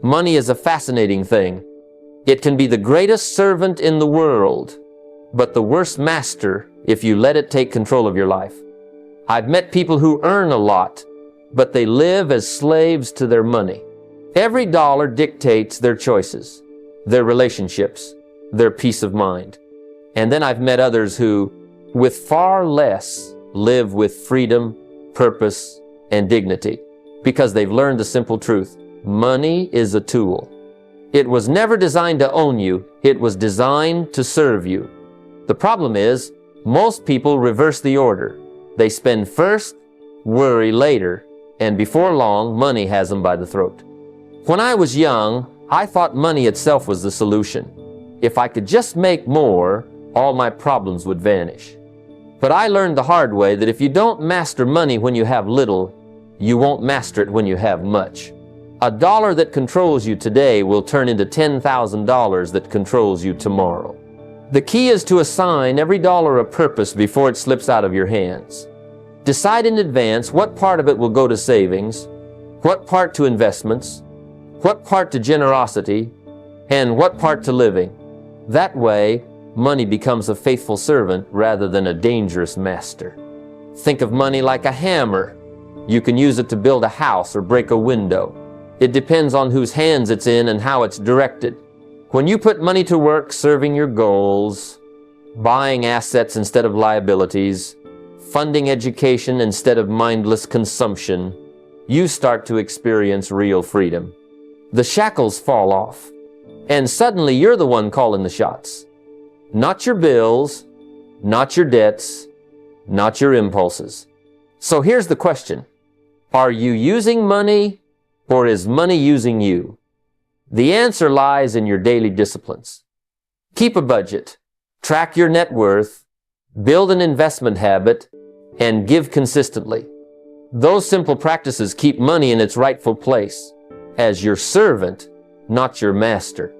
Money is a fascinating thing. It can be the greatest servant in the world, but the worst master if you let it take control of your life. I've met people who earn a lot, but they live as slaves to their money. Every dollar dictates their choices, their relationships, their peace of mind. And then I've met others who, with far less, live with freedom, purpose, and dignity, because they've learned the simple truth. Money is a tool. It was never designed to own you. It was designed to serve you. The problem is, most people reverse the order. They spend first, worry later, and before long, money has them by the throat. When I was young, I thought money itself was the solution. If I could just make more, all my problems would vanish. But I learned the hard way that if you don't master money when you have little, you won't master it when you have much. A dollar that controls you today will turn into $10,000 that controls you tomorrow. The key is to assign every dollar a purpose before it slips out of your hands. Decide in advance what part of it will go to savings, what part to investments, what part to generosity, and what part to living. That way, money becomes a faithful servant rather than a dangerous master. Think of money like a hammer. You can use it to build a house or break a window. It depends on whose hands it's in and how it's directed. When you put money to work serving your goals, buying assets instead of liabilities, funding education instead of mindless consumption, you start to experience real freedom. The shackles fall off, and suddenly you're the one calling the shots. Not your bills, not your debts, not your impulses. So here's the question. Are you using money, or is money using you? The answer lies in your daily disciplines. Keep a budget, track your net worth, build an investment habit, and give consistently. Those simple practices keep money in its rightful place, as your servant, not your master.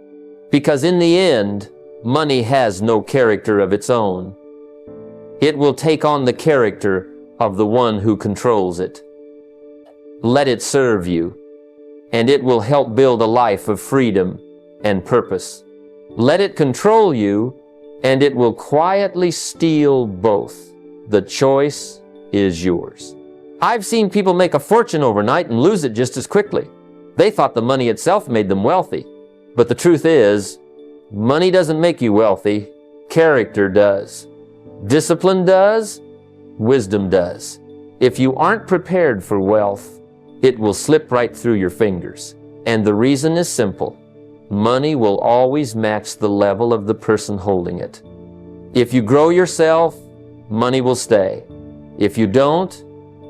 Because in the end, money has no character of its own. It will take on the character of the one who controls it. Let it serve you, and it will help build a life of freedom and purpose. Let it control you, and it will quietly steal both. The choice is yours. I've seen people make a fortune overnight and lose it just as quickly. They thought the money itself made them wealthy. But the truth is, money doesn't make you wealthy. Character does. Discipline does. Wisdom does. If you aren't prepared for wealth, it will slip right through your fingers. And the reason is simple. Money will always match the level of the person holding it. If you grow yourself, money will stay. If you don't,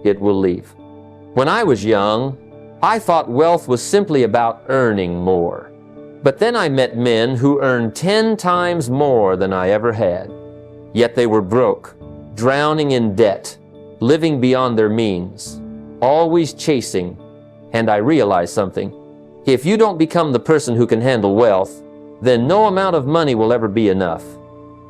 it will leave. When I was young, I thought wealth was simply about earning more. But then I met men who earned 10 times more than I ever had. Yet they were broke, drowning in debt, living beyond their means, always chasing. And I realized something. If you don't become the person who can handle wealth, then no amount of money will ever be enough.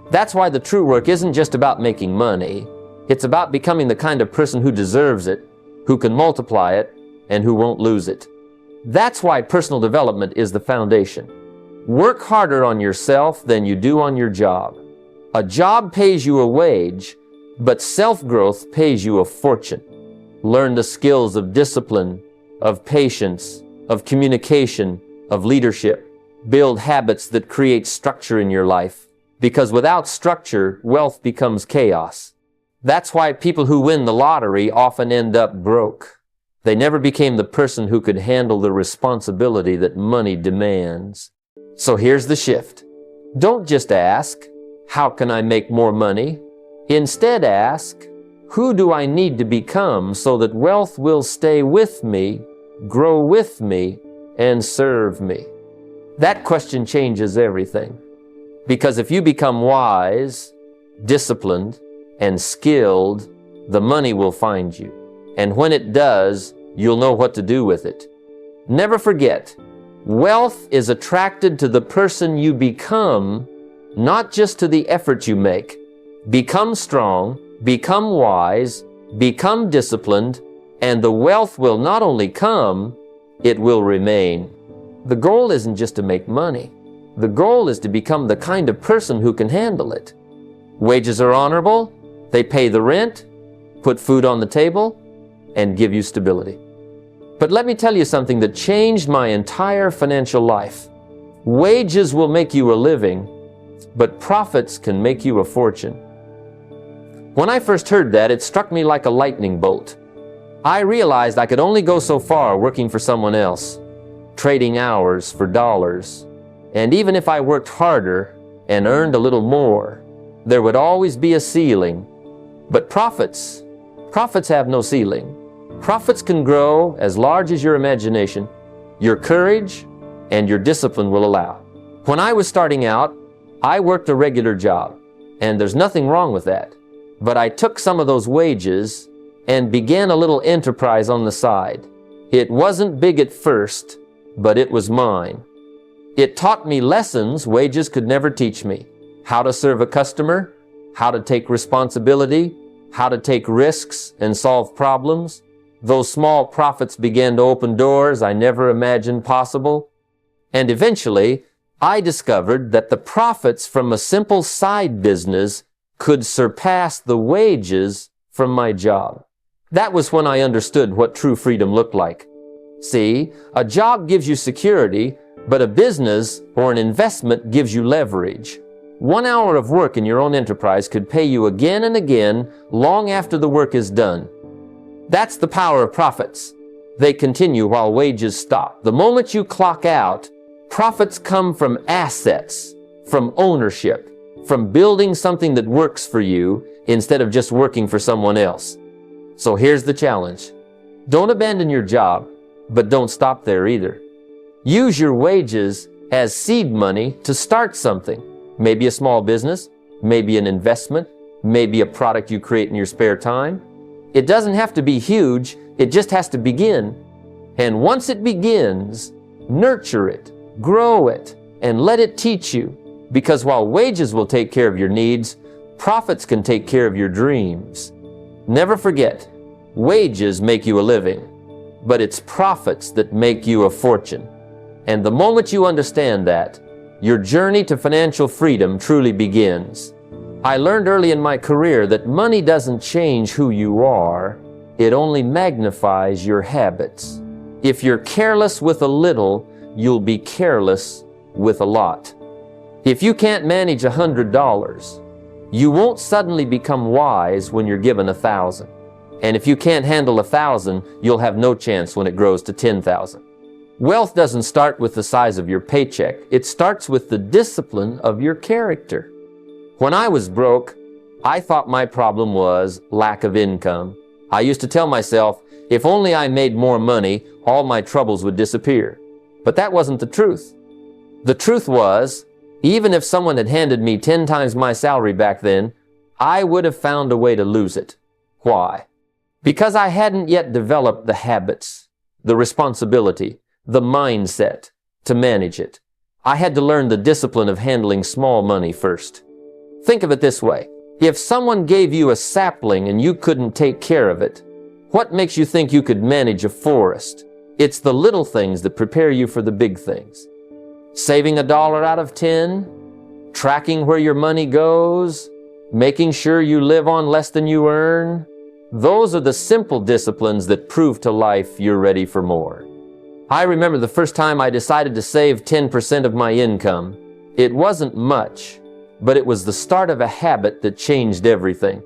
That's why the true work isn't just about making money. It's about becoming the kind of person who deserves it, who can multiply it, and who won't lose it. That's why personal development is the foundation. Work harder on yourself than you do on your job. A job pays you a wage, but self-growth pays you a fortune. Learn the skills of discipline, of patience, of communication, of leadership. Build habits that create structure in your life, because without structure, wealth becomes chaos. That's why people who win the lottery often end up broke. They never became the person who could handle the responsibility that money demands. So here's the shift. Don't just ask, how can I make more money? Instead ask, who do I need to become so that wealth will stay with me, grow with me, and serve me? That question changes everything. Because if you become wise, disciplined, and skilled, the money will find you. And when it does, you'll know what to do with it. Never forget, wealth is attracted to the person you become, not just to the effort you make. Become strong, become wise, become disciplined, and the wealth will not only come, it will remain. The goal isn't just to make money. The goal is to become the kind of person who can handle it. Wages are honorable, they pay the rent, put food on the table, and give you stability. But let me tell you something that changed my entire financial life. Wages will make you a living, but profits can make you a fortune. When I first heard that, it struck me like a lightning bolt. I realized I could only go so far working for someone else, trading hours for dollars. And even if I worked harder and earned a little more, there would always be a ceiling. But profits have no ceiling. Profits can grow as large as your imagination, your courage, and your discipline will allow. When I was starting out, I worked a regular job, and there's nothing wrong with that. But I took some of those wages and began a little enterprise on the side. It wasn't big at first, but it was mine. It taught me lessons wages could never teach me. How to serve a customer, how to take responsibility, how to take risks and solve problems. Those small profits began to open doors I never imagined possible. And eventually, I discovered that the profits from a simple side business could surpass the wages from my job. That was when I understood what true freedom looked like. See, a job gives you security, but a business or an investment gives you leverage. 1 hour of work in your own enterprise could pay you again and again long after the work is done. That's the power of profits. They continue while wages stop. The moment you clock out, profits come from assets, from ownership, from building something that works for you instead of just working for someone else. So here's the challenge. Don't abandon your job, but don't stop there either. Use your wages as seed money to start something. Maybe a small business, maybe an investment, maybe a product you create in your spare time. It doesn't have to be huge, it just has to begin. And once it begins, nurture it, grow it, and let it teach you. Because while wages will take care of your needs, profits can take care of your dreams. Never forget, wages make you a living, but it's profits that make you a fortune. And the moment you understand that, your journey to financial freedom truly begins. I learned early in my career that money doesn't change who you are, it only magnifies your habits. If you're careless with a little, you'll be careless with a lot. If you can't manage $100, you won't suddenly become wise when you're given 1,000. And if you can't handle 1,000, you'll have no chance when it grows to 10,000. Wealth doesn't start with the size of your paycheck. It starts with the discipline of your character. When I was broke, I thought my problem was lack of income. I used to tell myself, if only I made more money, all my troubles would disappear. But that wasn't the truth. The truth was, even if someone had handed me 10 times my salary back then, I would have found a way to lose it. Why? Because I hadn't yet developed the habits, the responsibility, the mindset to manage it. I had to learn the discipline of handling small money first. Think of it this way. If someone gave you a sapling and you couldn't take care of it, what makes you think you could manage a forest? It's the little things that prepare you for the big things. Saving $1 out of 10, tracking where your money goes, making sure you live on less than you earn. Those are the simple disciplines that prove to life you're ready for more. I remember the first time I decided to save 10% of my income. It wasn't much, but it was the start of a habit that changed everything.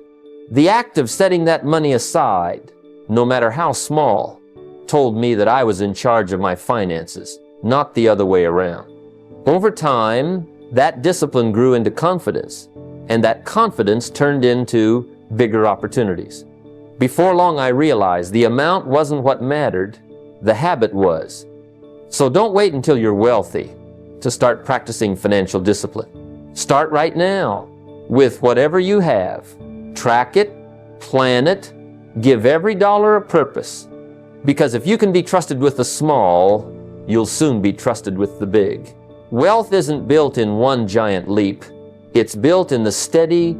The act of setting that money aside, no matter how small, told me that I was in charge of my finances, not the other way around. Over time, that discipline grew into confidence, and that confidence turned into bigger opportunities. Before long, I realized the amount wasn't what mattered, the habit was. So don't wait until you're wealthy to start practicing financial discipline. Start right now with whatever you have. Track it, plan it, give every dollar a purpose. Because if you can be trusted with the small, you'll soon be trusted with the big. Wealth isn't built in one giant leap. It's built in the steady,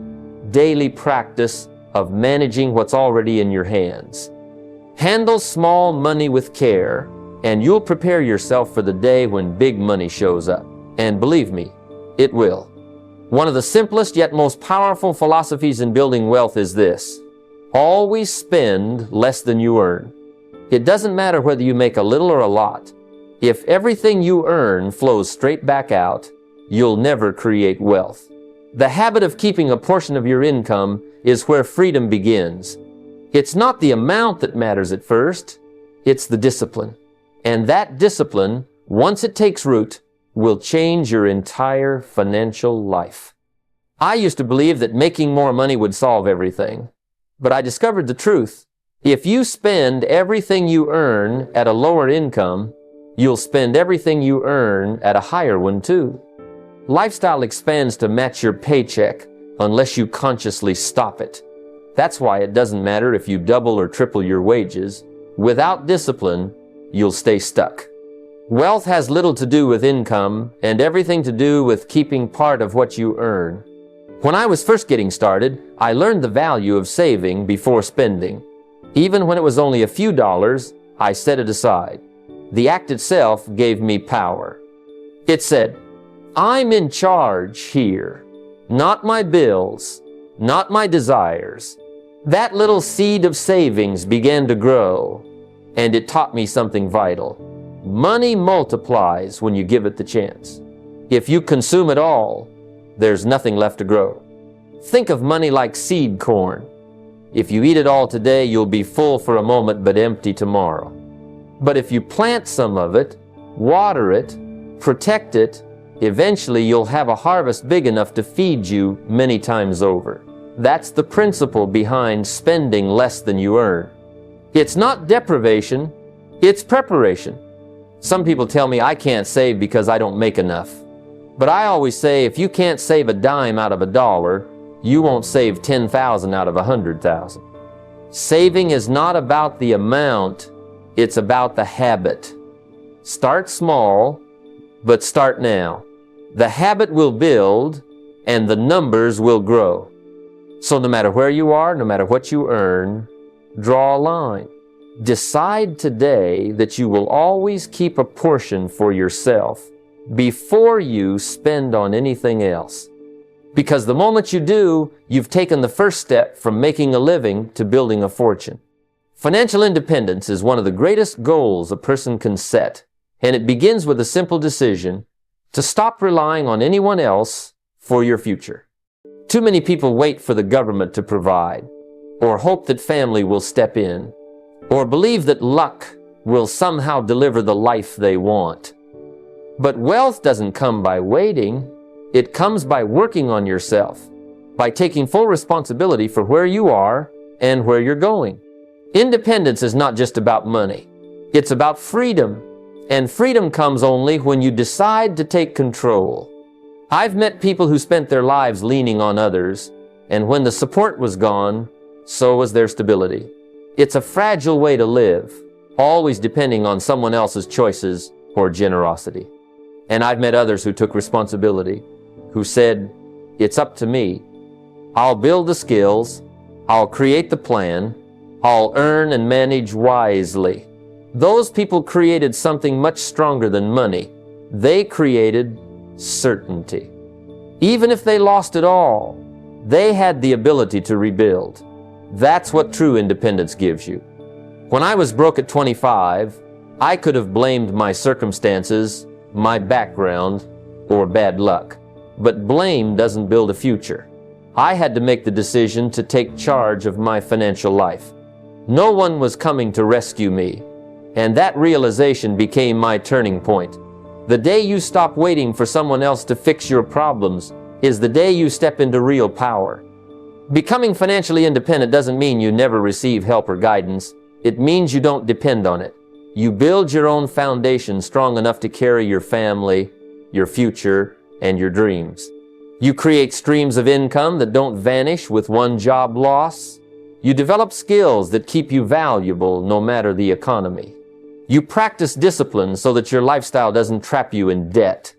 daily practice of managing what's already in your hands. Handle small money with care, and you'll prepare yourself for the day when big money shows up. And believe me, it will. One of the simplest yet most powerful philosophies in building wealth is this: always spend less than you earn. It doesn't matter whether you make a little or a lot. If everything you earn flows straight back out, you'll never create wealth. The habit of keeping a portion of your income is where freedom begins. It's not the amount that matters at first, it's the discipline. And that discipline, once it takes root, will change your entire financial life. I used to believe that making more money would solve everything, but I discovered the truth. If you spend everything you earn at a lower income, you'll spend everything you earn at a higher one too. Lifestyle expands to match your paycheck unless you consciously stop it. That's why it doesn't matter if you double or triple your wages. Without discipline, you'll stay stuck. Wealth has little to do with income and everything to do with keeping part of what you earn. When I was first getting started, I learned the value of saving before spending. Even when it was only a few dollars, I set it aside. The act itself gave me power. It said, I'm in charge here, not my bills, not my desires. That little seed of savings began to grow, and it taught me something vital. Money multiplies when you give it the chance. If you consume it all, there's nothing left to grow. Think of money like seed corn. If you eat it all today, you'll be full for a moment but empty tomorrow. But if you plant some of it, water it, protect it, eventually you'll have a harvest big enough to feed you many times over. That's the principle behind spending less than you earn. It's not deprivation, it's preparation. Some people tell me I can't save because I don't make enough. But I always say if you can't save a dime out of a dollar, you won't save 10,000 out of 100,000. Saving is not about the amount, it's about the habit. Start small, but start now. The habit will build and the numbers will grow. So no matter where you are, no matter what you earn, draw a line. Decide today that you will always keep a portion for yourself before you spend on anything else. Because the moment you do, you've taken the first step from making a living to building a fortune. Financial independence is one of the greatest goals a person can set, and it begins with a simple decision to stop relying on anyone else for your future. Too many people wait for the government to provide, or hope that family will step in, or believe that luck will somehow deliver the life they want. But wealth doesn't come by waiting. It comes by working on yourself, by taking full responsibility for where you are and where you're going. Independence is not just about money. It's about freedom. And freedom comes only when you decide to take control. I've met people who spent their lives leaning on others, and when the support was gone, so was their stability. It's a fragile way to live, always depending on someone else's choices or generosity. And I've met others who took responsibility, who said, it's up to me. I'll build the skills, I'll create the plan, I'll earn and manage wisely. Those people created something much stronger than money. They created certainty. Even if they lost it all, they had the ability to rebuild. That's what true independence gives you. When I was broke at 25, I could have blamed my circumstances, my background, or bad luck. But blame doesn't build a future. I had to make the decision to take charge of my financial life. No one was coming to rescue me, and that realization became my turning point. The day you stop waiting for someone else to fix your problems is the day you step into real power. Becoming financially independent doesn't mean you never receive help or guidance. It means you don't depend on it. You build your own foundation strong enough to carry your family, your future, and your dreams. You create streams of income that don't vanish with one job loss. You develop skills that keep you valuable no matter the economy. You practice discipline so that your lifestyle doesn't trap you in debt.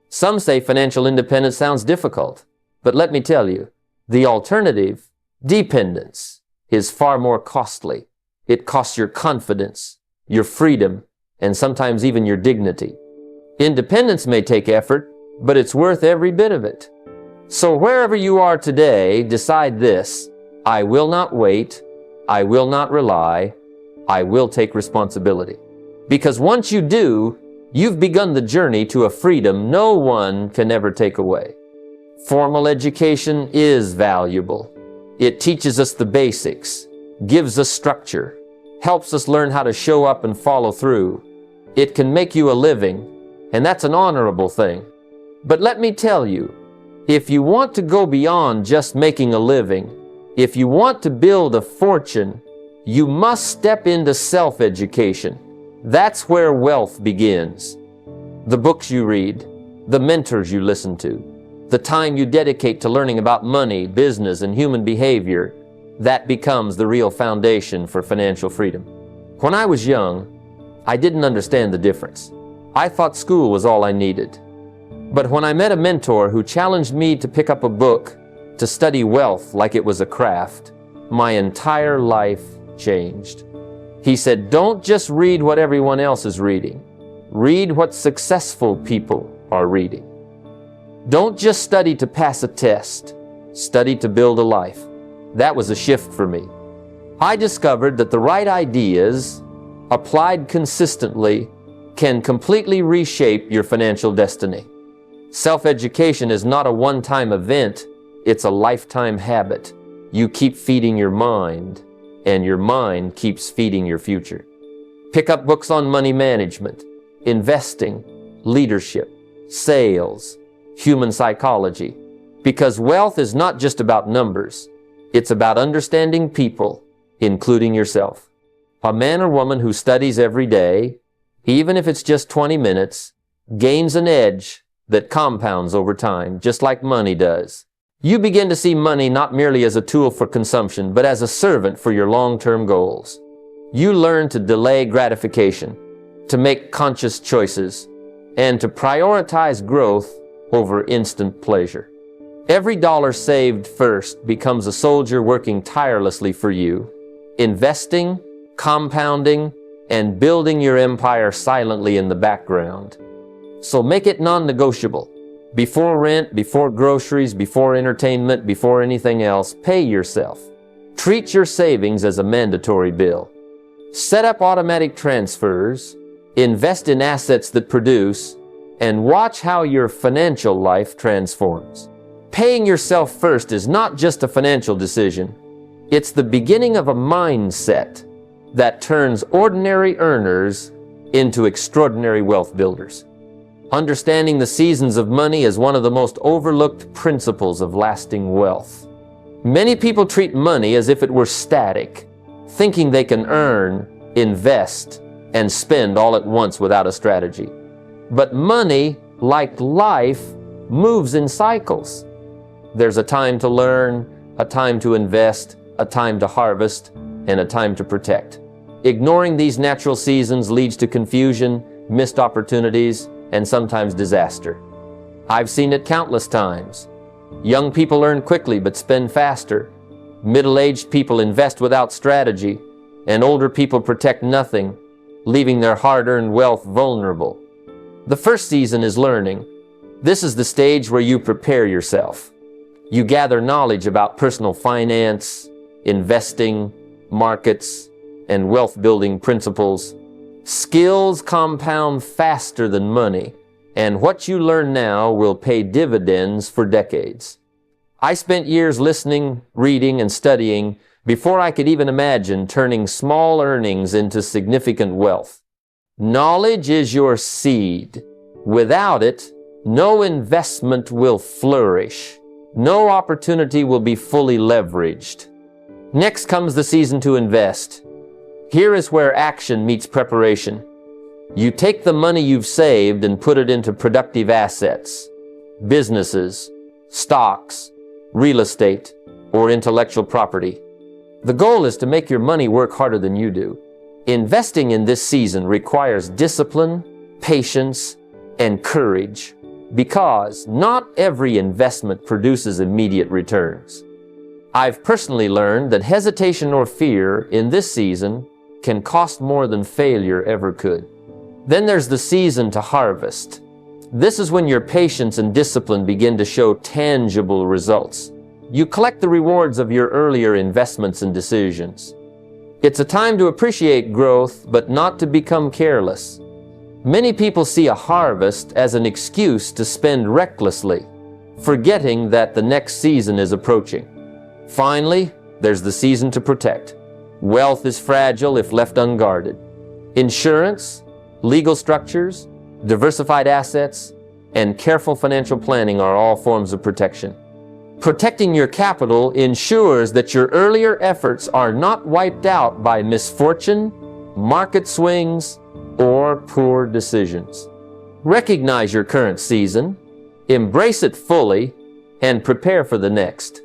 Some say financial independence sounds difficult, but let me tell you, the alternative, dependence, is far more costly. It costs your confidence, your freedom, and sometimes even your dignity. Independence may take effort, but it's worth every bit of it. So wherever you are today, decide this: I will not wait, I will not rely, I will take responsibility. Because once you do, you've begun the journey to a freedom no one can ever take away. Formal education is valuable. It teaches us the basics, gives us structure, helps us learn how to show up and follow through. It can make you a living, and that's an honorable thing. But let me tell you, if you want to go beyond just making a living, if you want to build a fortune, you must step into self-education. That's where wealth begins. The books you read, the mentors you listen to, the time you dedicate to learning about money, business, and human behavior, that becomes the real foundation for financial freedom. When I was young, I didn't understand the difference. I thought school was all I needed. But when I met a mentor who challenged me to pick up a book, to study wealth like it was a craft, my entire life changed. He said, don't just read what everyone else is reading. Read what successful people are reading. Don't just study to pass a test. Study to build a life. That was a shift for me. I discovered that the right ideas, applied consistently, can completely reshape your financial destiny. Self-education is not a one-time event, it's a lifetime habit. You keep feeding your mind, and your mind keeps feeding your future. Pick up books on money management, investing, leadership, sales, human psychology, because wealth is not just about numbers. It's about understanding people, including yourself. A man or woman who studies every day, even if it's just 20 minutes, gains an edge that compounds over time, just like money does. You begin to see money not merely as a tool for consumption, but as a servant for your long-term goals. You learn to delay gratification, to make conscious choices, and to prioritize growth over instant pleasure. Every dollar saved first becomes a soldier working tirelessly for you, investing, compounding, and building your empire silently in the background. So make it non-negotiable. Before rent, before groceries, before entertainment, before anything else, pay yourself. Treat your savings as a mandatory bill. Set up automatic transfers, invest in assets that produce, and watch how your financial life transforms. Paying yourself first is not just a financial decision. It's the beginning of a mindset that turns ordinary earners into extraordinary wealth builders. Understanding the seasons of money is one of the most overlooked principles of lasting wealth. Many people treat money as if it were static, thinking they can earn, invest, and spend all at once without a strategy. But money, like life, moves in cycles. There's a time to learn, a time to invest, a time to harvest, and a time to protect. Ignoring these natural seasons leads to confusion, missed opportunities, and sometimes disaster. I've seen it countless times. Young people earn quickly but spend faster. Middle-aged people invest without strategy, and older people protect nothing, leaving their hard-earned wealth vulnerable. The first season is learning. This is the stage where you prepare yourself. You gather knowledge about personal finance, investing, markets, and wealth-building principles. Skills compound faster than money, and what you learn now will pay dividends for decades. I spent years listening, reading, and studying before I could even imagine turning small earnings into significant wealth. Knowledge is your seed. Without it, no investment will flourish. No opportunity will be fully leveraged. Next comes the season to invest. Here is where action meets preparation. You take the money you've saved and put it into productive assets, businesses, stocks, real estate, or intellectual property. The goal is to make your money work harder than you do. Investing in this season requires discipline, patience, and courage, because not every investment produces immediate returns. I've personally learned that hesitation or fear in this season can cost more than failure ever could. Then there's the season to harvest. This is when your patience and discipline begin to show tangible results. You collect the rewards of your earlier investments and decisions. It's a time to appreciate growth, but not to become careless. Many people see a harvest as an excuse to spend recklessly, forgetting that the next season is approaching. Finally, there's the season to protect. Wealth is fragile if left unguarded. Insurance, legal structures, diversified assets, and careful financial planning are all forms of protection. Protecting your capital ensures that your earlier efforts are not wiped out by misfortune, market swings, or poor decisions. Recognize your current season, embrace it fully, and prepare for the next.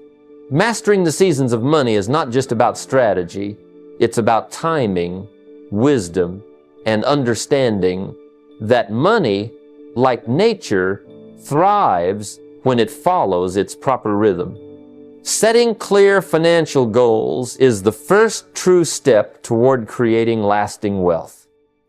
Mastering the seasons of money is not just about strategy, it's about timing, wisdom, and understanding that money, like nature, thrives when it follows its proper rhythm. Setting clear financial goals is the first true step toward creating lasting wealth.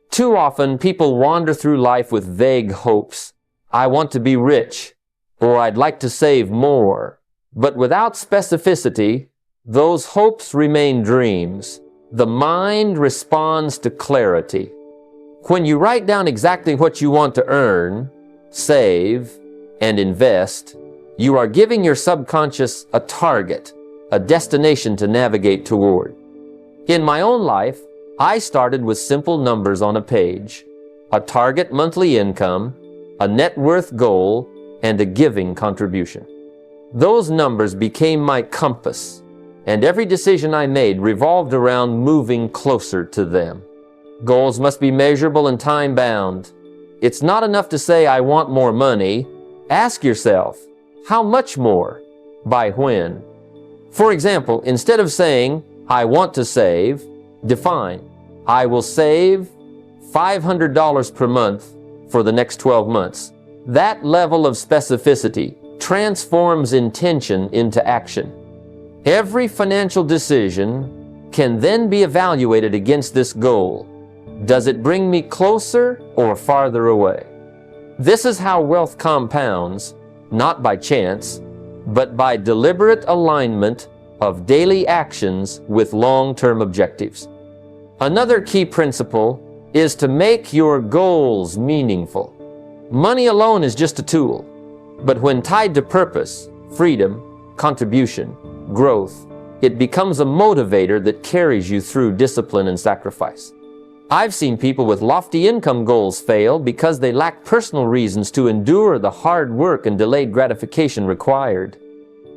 Too often, people wander through life with vague hopes. I want to be rich, or I'd like to save more. But without specificity, those hopes remain dreams. The mind responds to clarity. When you write down exactly what you want to earn, save, and invest, you are giving your subconscious a target, a destination to navigate toward. In my own life, I started with simple numbers on a page, a target monthly income, a net worth goal, and a giving contribution. Those numbers became my compass, and every decision I made revolved around moving closer to them. Goals must be measurable and time-bound. It's not enough to say, I want more money. Ask yourself, how much more? By when? For example, instead of saying, I want to save, define, I will save $500 per month for the next 12 months. That level of specificity transforms intention into action. Every financial decision can then be evaluated against this goal. Does it bring me closer or farther away? This is how wealth compounds, not by chance, but by deliberate alignment of daily actions with long-term objectives. Another key principle is to make your goals meaningful. Money alone is just a tool, but when tied to purpose, freedom, contribution, growth, it becomes a motivator that carries you through discipline and sacrifice. I've seen people with lofty income goals fail because they lack personal reasons to endure the hard work and delayed gratification required.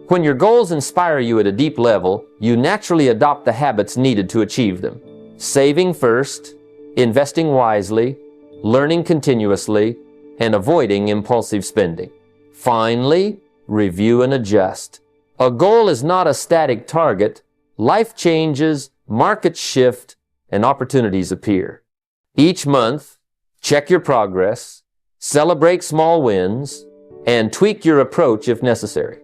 When your goals inspire you at a deep level, you naturally adopt the habits needed to achieve them. Saving first, investing wisely, learning continuously, and avoiding impulsive spending. Finally, review and adjust. A goal is not a static target. Life changes, markets shift, and opportunities appear. Each month, check your progress, celebrate small wins, and tweak your approach if necessary.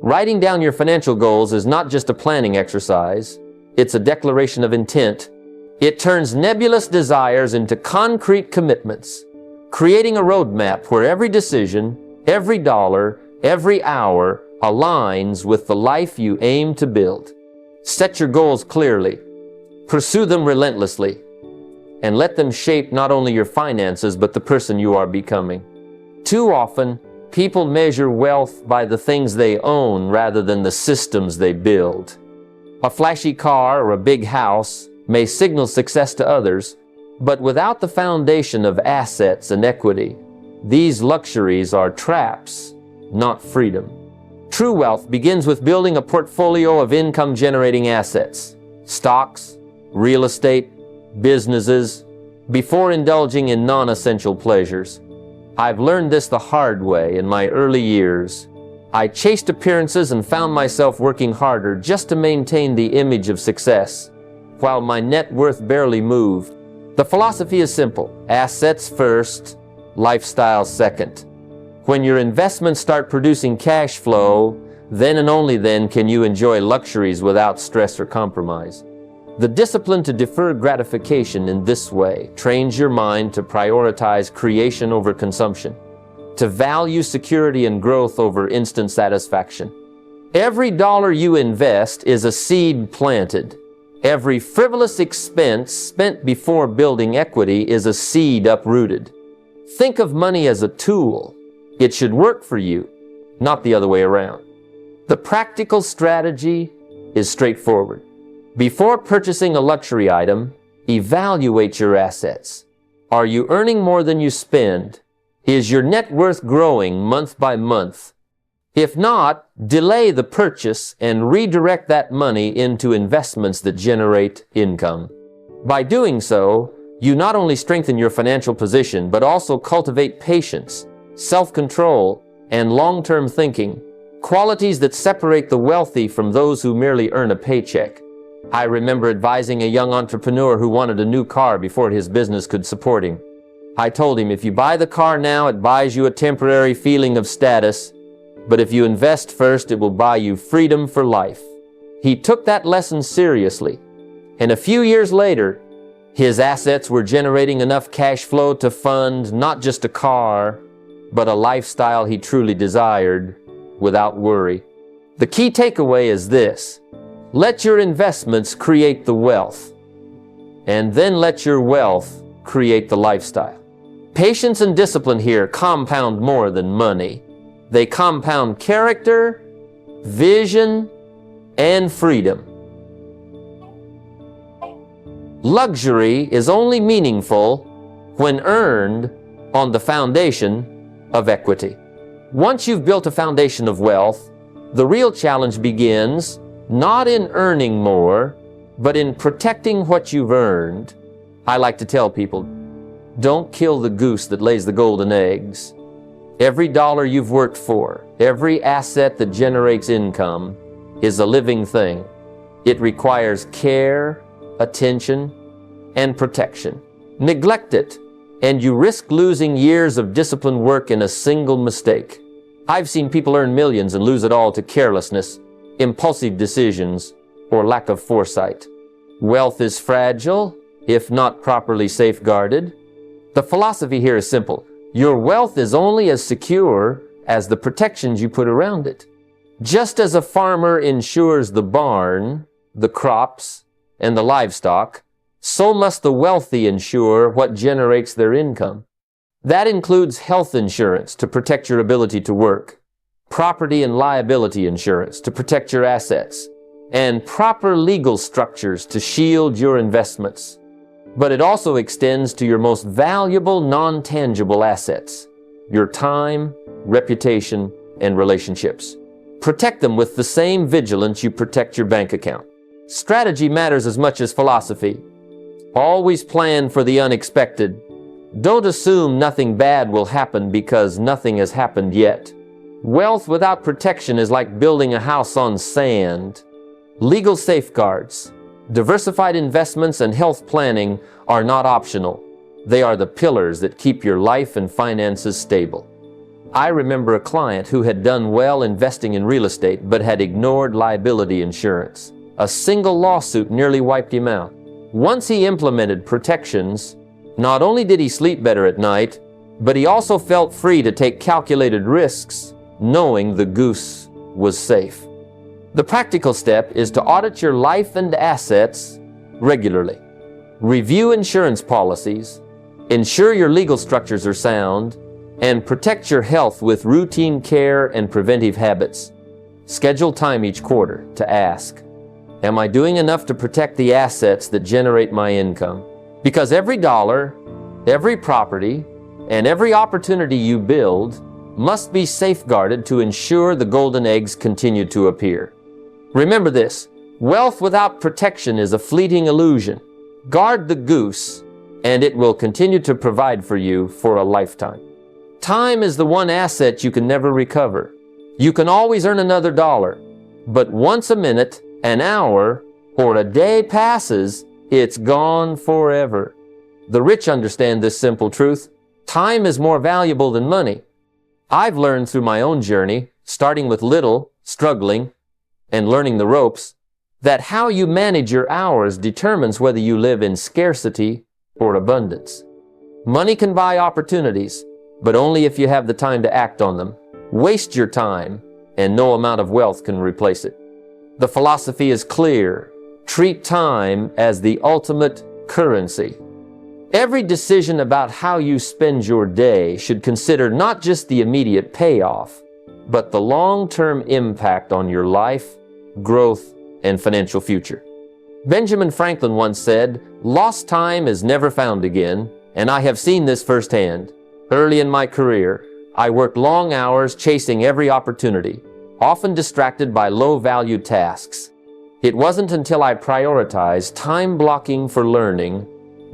Writing down your financial goals is not just a planning exercise, it's a declaration of intent. It turns nebulous desires into concrete commitments, creating a roadmap where every decision, every dollar, every hour aligns with the life you aim to build. Set your goals clearly. Pursue them relentlessly, and let them shape not only your finances, but the person you are becoming. Too often, people measure wealth by the things they own rather than the systems they build. A flashy car or a big house may signal success to others, but without the foundation of assets and equity, these luxuries are traps, not freedom. True wealth begins with building a portfolio of income-generating assets, stocks, real estate, businesses, before indulging in non-essential pleasures. I've learned this the hard way in my early years. I chased appearances and found myself working harder just to maintain the image of success, while my net worth barely moved. The philosophy is simple: assets first, lifestyle second. When your investments start producing cash flow, then and only then can you enjoy luxuries without stress or compromise. The discipline to defer gratification in this way trains your mind to prioritize creation over consumption, to value security and growth over instant satisfaction. Every dollar you invest is a seed planted. Every frivolous expense spent before building equity is a seed uprooted. Think of money as a tool. It should work for you, not the other way around. The practical strategy is straightforward. Before purchasing a luxury item, evaluate your assets. Are you earning more than you spend? Is your net worth growing month by month? If not, delay the purchase and redirect that money into investments that generate income. By doing so, you not only strengthen your financial position, but also cultivate patience, self-control, and long-term thinking, qualities that separate the wealthy from those who merely earn a paycheck. I remember advising a young entrepreneur who wanted a new car before his business could support him. I told him, if you buy the car now, it buys you a temporary feeling of status, but if you invest first, it will buy you freedom for life. He took that lesson seriously, and a few years later, his assets were generating enough cash flow to fund not just a car, but a lifestyle he truly desired without worry. The key takeaway is this: let your investments create the wealth, and then let your wealth create the lifestyle. Patience and discipline here compound more than money. They compound character, vision, and freedom. Luxury is only meaningful when earned on the foundation of equity. Once you've built a foundation of wealth, the real challenge begins not in earning more, but in protecting what you've earned. I like to tell people, don't kill the goose that lays the golden eggs. Every dollar you've worked for, every asset that generates income, is a living thing. It requires care, attention, and protection. Neglect it, and you risk losing years of disciplined work in a single mistake. I've seen people earn millions and lose it all to carelessness, impulsive decisions, or lack of foresight. Wealth is fragile if not properly safeguarded. The philosophy here is simple. Your wealth is only as secure as the protections you put around it. Just as a farmer insures the barn, the crops, and the livestock, so must the wealthy insure what generates their income. That includes health insurance to protect your ability to work, property and liability insurance to protect your assets, and proper legal structures to shield your investments. But it also extends to your most valuable non-tangible assets, your time, reputation, and relationships. Protect them with the same vigilance you protect your bank account. Strategy matters as much as philosophy. Always plan for the unexpected. Don't assume nothing bad will happen because nothing has happened yet. Wealth without protection is like building a house on sand. Legal safeguards, diversified investments, and health planning are not optional. They are the pillars that keep your life and finances stable. I remember a client who had done well investing in real estate but had ignored liability insurance. A single lawsuit nearly wiped him out. Once he implemented protections, not only did he sleep better at night, but he also felt free to take calculated risks, knowing the goose was safe. The practical step is to audit your life and assets regularly. Review insurance policies, ensure your legal structures are sound, and protect your health with routine care and preventive habits. Schedule time each quarter to ask, am I doing enough to protect the assets that generate my income? Because every dollar, every property, and every opportunity you build must be safeguarded to ensure the golden eggs continue to appear. Remember this, wealth without protection is a fleeting illusion. Guard the goose, and it will continue to provide for you for a lifetime. Time is the one asset you can never recover. You can always earn another dollar, but once a minute, an hour, or a day passes, it's gone forever. The rich understand this simple truth. Time is more valuable than money. I've learned through my own journey, starting with little, struggling, and learning the ropes, that how you manage your hours determines whether you live in scarcity or abundance. Money can buy opportunities, but only if you have the time to act on them. Waste your time, and no amount of wealth can replace it. The philosophy is clear. Treat time as the ultimate currency. Every decision about how you spend your day should consider not just the immediate payoff, but the long-term impact on your life, growth, and financial future. Benjamin Franklin once said, "Lost time is never found again," and I have seen this firsthand. Early in my career, I worked long hours chasing every opportunity, often distracted by low-value tasks. It wasn't until I prioritized time blocking for learning,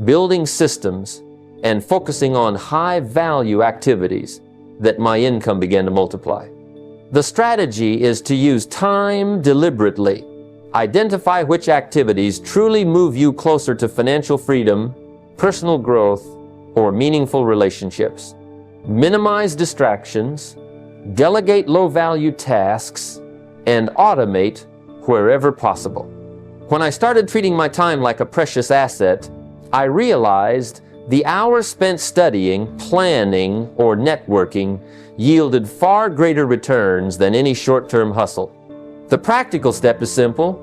building systems, and focusing on high-value activities that my income began to multiply. The strategy is to use time deliberately. Identify which activities truly move you closer to financial freedom, personal growth, or meaningful relationships. Minimize distractions, delegate low-value tasks, and automate wherever possible. When I started treating my time like a precious asset, I realized the hours spent studying, planning, or networking yielded far greater returns than any short-term hustle. The practical step is simple.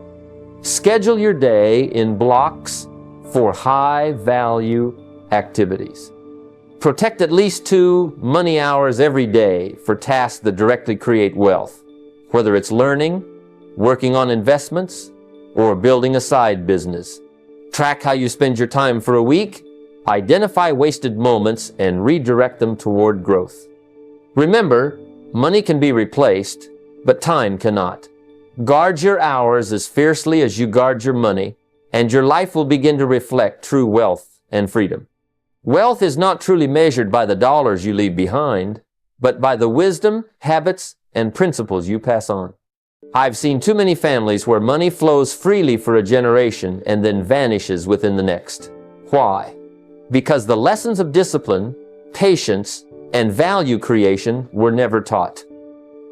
Schedule your day in blocks for high-value activities. Protect at least 2 money hours every day for tasks that directly create wealth, whether it's learning, working on investments, or building a side business. Track how you spend your time for a week, identify wasted moments, and redirect them toward growth. Remember, money can be replaced, but time cannot. Guard your hours as fiercely as you guard your money, and your life will begin to reflect true wealth and freedom. Wealth is not truly measured by the dollars you leave behind, but by the wisdom, habits, and principles you pass on. I've seen too many families where money flows freely for a generation and then vanishes within the next. Why? Because the lessons of discipline, patience, and value creation were never taught.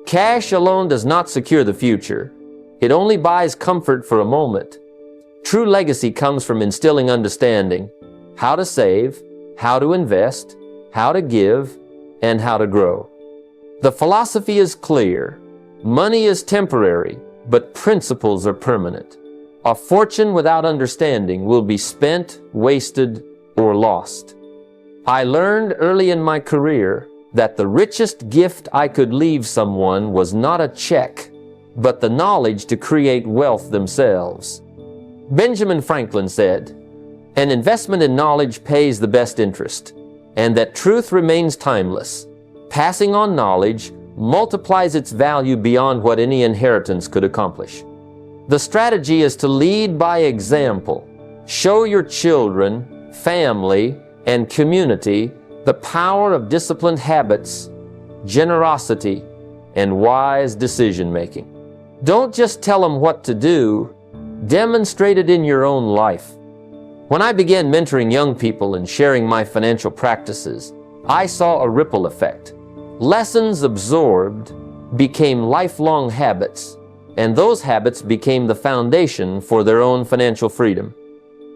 Cash alone does not secure the future. It only buys comfort for a moment. True legacy comes from instilling understanding, how to save, how to invest, how to give, and how to grow. The philosophy is clear. Money is temporary, but principles are permanent. A fortune without understanding will be spent, wasted, or lost. I learned early in my career that the richest gift I could leave someone was not a check, but the knowledge to create wealth themselves. Benjamin Franklin said, "An investment in knowledge pays the best interest, and that truth remains timeless. Passing on knowledge multiplies its value beyond what any inheritance could accomplish." The strategy is to lead by example. Show your children, family, and community the power of disciplined habits, generosity, and wise decision-making. Don't just tell them what to do, demonstrate it in your own life. When I began mentoring young people and sharing my financial practices, I saw a ripple effect. Lessons absorbed became lifelong habits, and those habits became the foundation for their own financial freedom.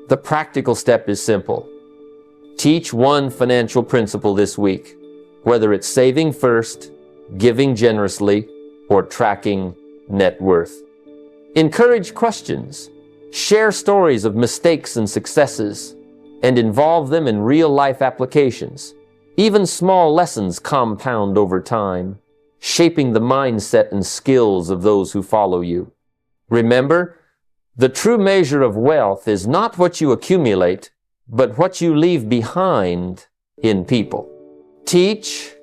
The practical step is simple. Teach one financial principle this week, whether it's saving first, giving generously, or tracking net worth. Encourage questions. Share stories of mistakes and successes, and involve them in real-life applications. Even small lessons compound over time, shaping the mindset and skills of those who follow you. Remember, the true measure of wealth is not what you accumulate, but what you leave behind in people. Teach,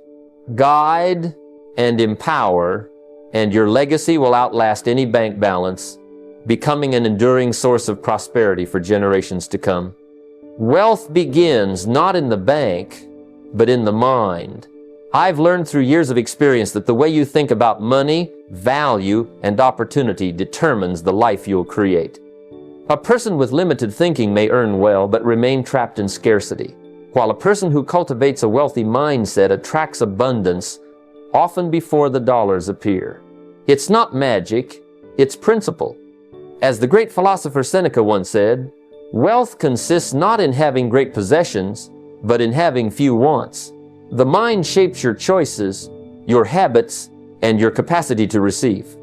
guide, and empower, and your legacy will outlast any bank balance, becoming an enduring source of prosperity for generations to come. Wealth begins not in the bank, but in the mind. I've learned through years of experience that the way you think about money, value, and opportunity determines the life you'll create. A person with limited thinking may earn well, but remain trapped in scarcity, while a person who cultivates a wealthy mindset attracts abundance often before the dollars appear. It's not magic, it's principle. As the great philosopher Seneca once said, wealth consists not in having great possessions, but in having few wants. The mind shapes your choices, your habits, and your capacity to receive.